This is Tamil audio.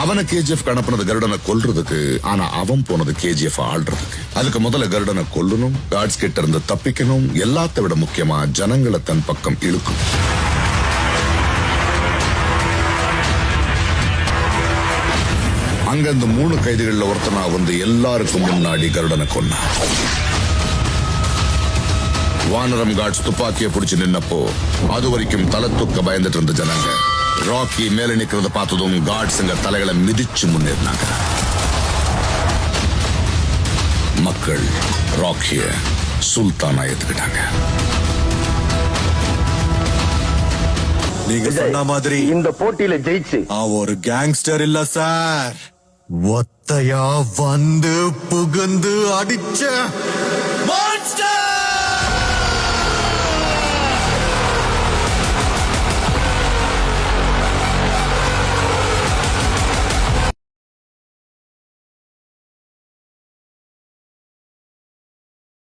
அவனை கேஜிஎஃப் அனுப்புனது கருடனை கொல்றதுக்கு, ஆனா அவன் போனது கேஜிஎஃப் ஆள்றதுக்கு. அதுக்கு முதல்ல கருடனை கொல்லணும், காட்ஸ் கிட்ட இருந்து தப்பிக்கணும், எல்லாத்த விட முக்கியமா ஜனங்களை தன் பக்கம் இழுக்கும். அங்க இந்த 3 கைதிகள்ல ஒருத்தனா வந்து எல்லாருக்கும் முன்னாடி கருடனை கொன்னான். வானரம் காட்ஸ் துப்பாக்கியை பிடிச்சு நின்னப்போ அது வரைக்கும் தலை தூக்க பயந்துட்டு இருந்த ஜனங்க ராக்கி மேல நிக்கிறத பார்த்ததும் காட்ஸ்ங்க தலைகளை மிதிச்சு முன்னேறினாங்க. மக்கள் ராக்கிய சுல்தானா ஏத்துக்கிட்டாங்க. நீங்க சொன்ன மாதிரி இந்த போட்டியில ஜெயிச்சு ஒரு கேங்ஸ்டர் இல்ல சார், ஒத்தையா வந்து புகுந்து அடிச்ச மான்ஸ்டர்.